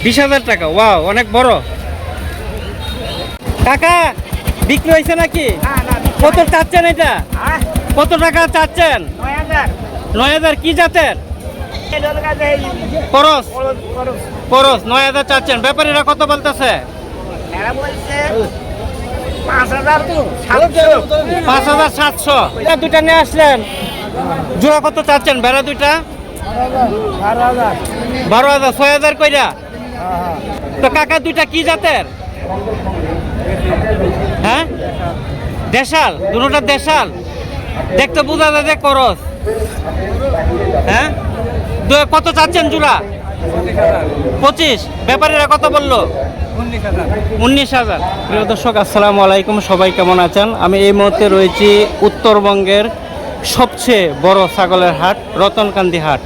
20,000 টাকা। ওয়াও, অনেক বড়। কাকা বিক্রি হয়েছে নাকি? কত চাচ্ছেন এটা? কত টাকা চাচ্ছেন? 9,000। কি জাতের? করস। করস 9,000 চাচ্ছেন। ব্যাপারীরা কত বলতেছে? 5,700। এটা দুইটা নিয়ে আসলেন, জোড়া কত চাচ্ছেন? বেড়া দুইটা 12,000। 6,000 কইরা। তো কাকা দুইটা কি জাতের? হ্যাঁ, দেশাল। দুটোটা দেশাল, দেখতে বোঝা যায় যে করস। হ্যাঁ, কত চাচ্ছেন জোড়া? 25। ব্যাপারীরা কত বললো? 19,000। প্রিয় দর্শক, আসসালামু আলাইকুম। সবাই কেমন আছেন? আমি এই মুহূর্তে রয়েছি উত্তরবঙ্গের সবচেয়ে বড় ছাগলের হাট, রতনকান্দি হাট।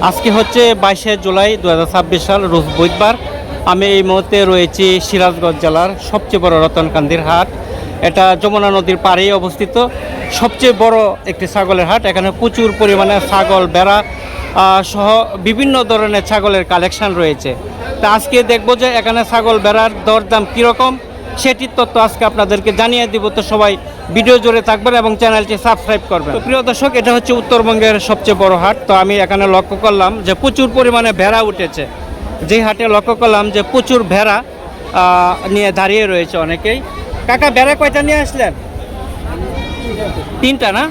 আজকে হচ্ছে 22শে জুলাই 2026 সাল, রোজ বুধবার। আমি এই মুহূর্তে রয়েছি সিরাজগঞ্জ জেলার সবচেয়ে বড় রতনকান্দির হাট। এটা যমুনা নদীর পাড়েই অবস্থিত, সবচেয়ে বড় একটি ছাগলের হাট। এখানে প্রচুর পরিমাণে ছাগল, বেড়া সহ বিভিন্ন ধরনের ছাগলের কালেকশন রয়েছে। তা আজকে দেখবো যে এখানে ছাগল বেড়ার দরদাম কীরকম, সেটির তথ্য আজকে আপনাদেরকে জানিয়ে দিব। তো সবাই ভিডিও জুড়ে থাকবেন এবং চ্যানেলটি সাবস্ক্রাইব করবেন। তো প্রিয় দর্শক, এটা হচ্ছে উত্তরবঙ্গের সবচেয়ে বড় হাট। তো আমি এখানে লক্ষ্য করলাম যে প্রচুর পরিমাণে ভেড়া উঠেছে। যেই হাটে লক্ষ্য করলাম যে প্রচুর ভেড়া নিয়ে দাঁড়িয়ে রয়েছে অনেকেই। কাকা ভেড়া কয়টা নিয়ে আসলেন? 3টা না?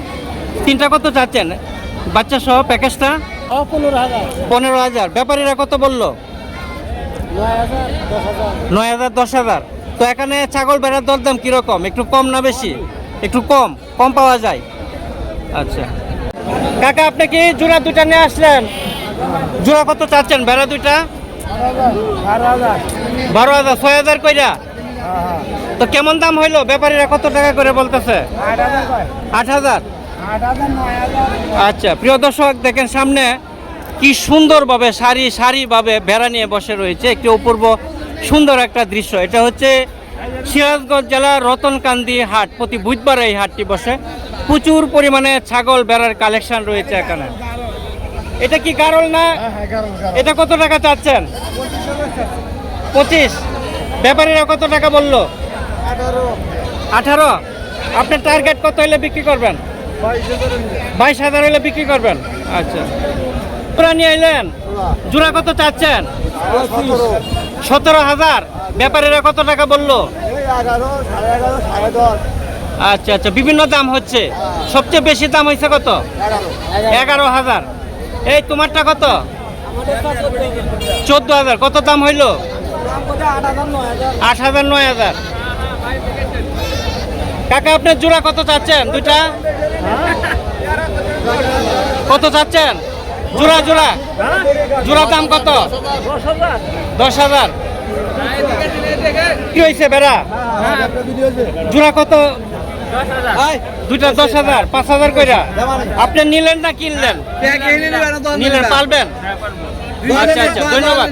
3টা কত চাচ্ছেন? বাচ্চা সহ প্যাকেজটা 15,000। ব্যাপারীরা কত বললো? 9,000, 10,000। তো এখানে ছাগল বেড়ার দরদাম কিরকম? একটু কম না বেশি? একটু কম পাওয়া যায়। আচ্ছা কাকা, আপনি কি জোড়া দুইটা নিয়ে আসলেন? জোড়া কত চাচ্ছেন বেড়া দুইটা? 12,000। 6,000 কইরা। তো কেমন দাম হইলো? ব্যাপারীরা কত টাকা করে বলতেছে? 8,000। আচ্ছা প্রিয় দর্শক, দেখেন সামনে কি সুন্দরভাবে সারিভাবে ভেড়া নিয়ে বসে রয়েছে। একটি অপূর্ব সুন্দর একটা দৃশ্য। এটা হচ্ছে সিরাজগঞ্জ জেলার রতনকান্দি হাট। প্রতি বুধবার এই হাটটি বসে। প্রচুর পরিমাণে ছাগল বেড়ার কালেকশন রয়েছে এখানে। এটা কি গারল না? এটা কত টাকা চাচ্ছেন? 25। ব্যাপারীরা কত টাকা বললো? 18। আপনার টার্গেট কত হলে বিক্রি করবেন? 22,000 হলে বিক্রি করবেন। আচ্ছা, জোড়া নিয়ে এলেন, জোড়া কত চাচ্ছেন? 17,000। ব্যাপারীরা কত টাকা বললো? 11, 11, 10। আচ্ছা, বিভিন্ন দাম হচ্ছে। সবচেয়ে বেশি দাম হয়েছে কত? 11,000। এই তোমারটা কত? 14,000। কত দাম হইলো? 8,000, 9,000। কাকা আপনার জোড়া কত চাচ্ছেন? দুইটা কত চাচ্ছেন? জোড়া দাম কত? 10,000। কি হয়েছে বেড়া? জোড়া কত? দুইটা 10,000। 5,000 কইরা। আপনি নিলেন না কিনলেন? নিলেন, পালবেন। আচ্ছা, ধন্যবাদ।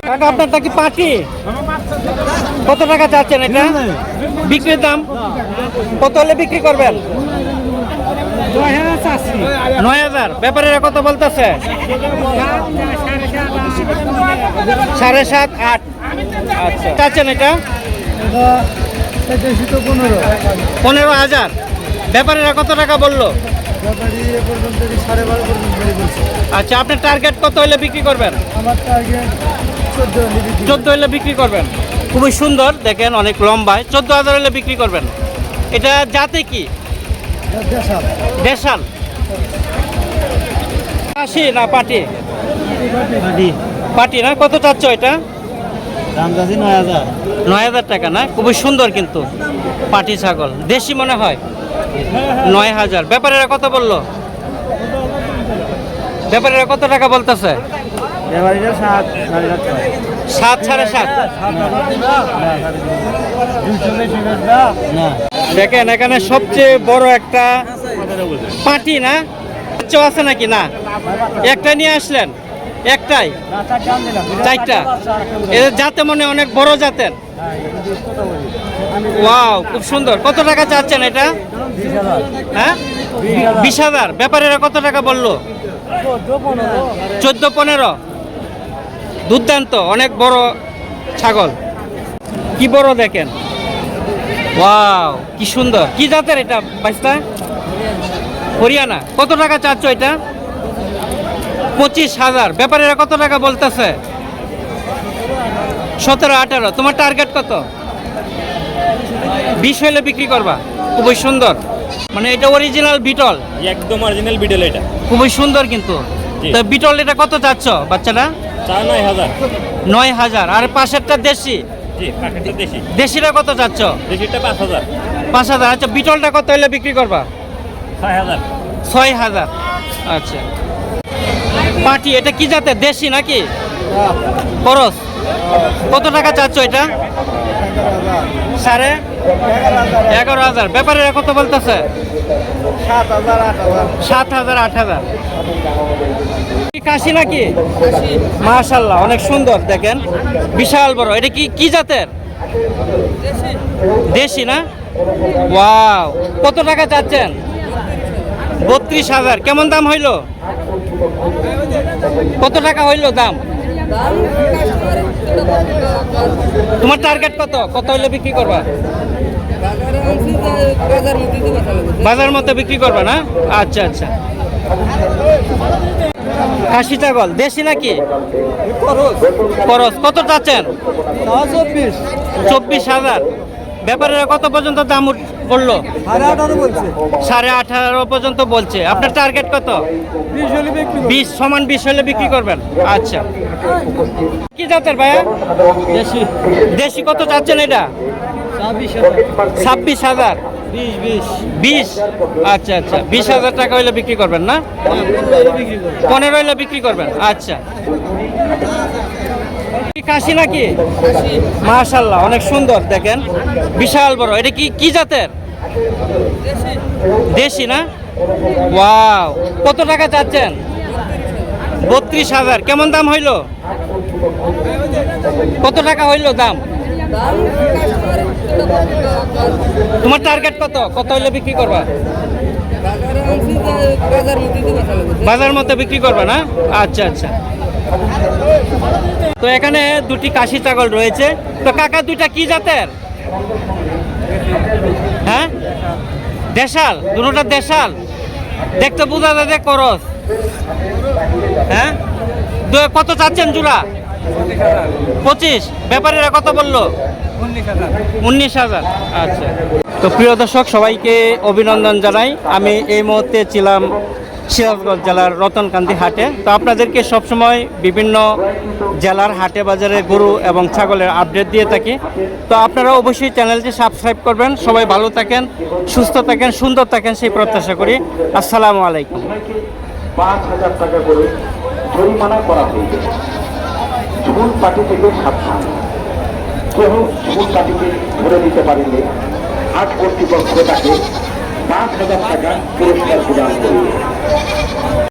কাকা আপনারটা কি পাটি? কত টাকা চাচ্ছেন এটা? বিক্রির দাম কত হলে বিক্রি করবেন? 9,000। ব্যাপারীরা কত বলতেছে? 7.5, 8। আচ্ছা, চাচ্ছেন এটা? 15,000। ব্যাপারীরা কত টাকা বললো? আচ্ছা, আপনার টার্গেট কত হলে বিক্রি করবেন? 14 হলে বিক্রি করবেন। খুবই সুন্দর, দেখেন অনেক লম্বায়। 14,000 হলে বিক্রি করবেন। এটা জাতে কি? দেশাল। 80 না পাটি? পাটি না? কত চাচ্ছ এটা? 9,000 টাকা না? খুবই সুন্দর কিন্তু পাটি ছাগল, দেশি মনে হয়। 9,000। ব্যাপারীরা কত বললো? ব্যাপারীরা কত টাকা বলতেছে? 7, 7.5। দেখেন এখানে সবচেয়ে বড় একটা পাটি না? বাচ্চাও আছে নাকি? না, একটা নিয়ে আসলেন? একটাই? 4টা? এদের জাতে মনে অনেক বড় জাতের। ওয়াও, খুব সুন্দর। কত টাকা চাচ্ছেন এটা? হ্যাঁ, 20,000। ব্যাপারীরা কত টাকা বললো? 14, 15। দুর্দান্ত, অনেক বড় ছাগল, কি বড় দেখেন। ওয়াও, কি সুন্দর। কি জাতের এটা বাইস্তা? হরিয়ানা। কত টাকা চাচ্ছ এটা? 25,000। ব্যাপারীরা কত টাকা বলতেছে? 17-18। তোমার টার্গেট কত? 20 হইলে বিক্রি করবা। খুবই সুন্দর, মানে এটা অরিজিনাল বিটল, একদম অরিজিনাল বিটল এটা। খুবই সুন্দর কিন্তু। জি। তো বিটল এটা কত চাচ্ছ বাচ্চাটা? 9,000। 9,000। আর পাশেরটা দেশি? জি, পাখিটা দেশি। দেশিটা কত চাচ্ছ? দেশিটা 5,000। 5,000। আচ্ছা, বিটলটা কত হইলে বিক্রি করবা? 6,000। 6,000। আচ্ছা, পাটি এটা কি জাতের? দেশি নাকি করস? কত টাকা চাচ্ছ এটা? 11,500। ব্যাপারীরা কত বলতেছে? 7,000, 8,000। কাশি নাকি? মাশাআল্লাহ, অনেক সুন্দর দেখেন, বিশাল বড়। এটা কি কি জাতের? দেশি না? ওয়াও, কত টাকা চাচ্ছেন? 32,000। কেমন দাম হইলো? কত টাকা হইলো দাম? তোমার টার্গেট কত? কত হইলে বিক্রি করবা? বাজার মতো বিক্রি করবা না? আচ্ছা আচ্ছা। খাসি ছাগল দেশি নাকি? খরচ কত চাচ্ছেন? 24,000। ব্যাপারীরা কত পর্যন্ত দাম বললো? 18.5 পর্যন্ত বলছে। আপনার টার্গেট কত? 20 সমান 20 হলে বিক্রি করবেন। আচ্ছা, কি জাতের ভাইয়া? দেশি। দেশি কত চাচ্ছেন এটা? 26,000। 20। আচ্ছা আচ্ছা, 20,000 টাকা হইলে বিক্রি করবেন না? 15 হইলে বিক্রি করবেন। আচ্ছা, কাশি নাকি? মাশাআল্লাহ, অনেক সুন্দর দেখেন, বিশাল বড়। এটা কি কি জাতের? দেশি না? ওয়াও, কত টাকা চাচ্ছেন? 32,000। কেমন দাম হইলো? কত টাকা হইলো দাম? তোমার টার্গেট কত? কত হইলে বিক্রি করবা? বাজার মতো বিক্রি করবা না? আচ্ছা আচ্ছা। তো এখানে দুটি কাশি ছাগল রয়েছে। তো কাকা, দুইটা কি জাতের? হ্যাঁ, দেশাল। দুটোটা দেশাল, দেখতে বোঝা যায় যে করস। হ্যাঁ, কত চাচ্ছেন জোড়া? 25। ব্যাপারীরা কত বললো? 19,000। আচ্ছা। তো প্রিয় দর্শক, সবাইকে অভিনন্দন জানাই। আমি এই মুহূর্তে ছিলাম সিরাজগঞ্জ জেলার রতনকান্দি হাটে। তো আপনাদেরকে সবসময় বিভিন্ন জেলার হাটে বাজারে গরু এবং ছাগলের আপডেট দিয়ে থাকি। তো আপনারা অবশ্যই চ্যানেলটি সাবস্ক্রাইব করবেন। সবাই ভালো থাকেন, সুস্থ থাকেন, সুন্দর থাকেন, সেই প্রত্যাশা করি। আসসালামু আলাইকুম। 5,000 টাকা করে জরিমানা করা হয়েছে। ঝুল পাটি থেকে সাবধান। কেউ ঝুল পাটিকে ধরে দিতে পারিলে হাট কর্তৃপক্ষ তাকে 5,000 টাকা পুরস্কার প্রদান করবে।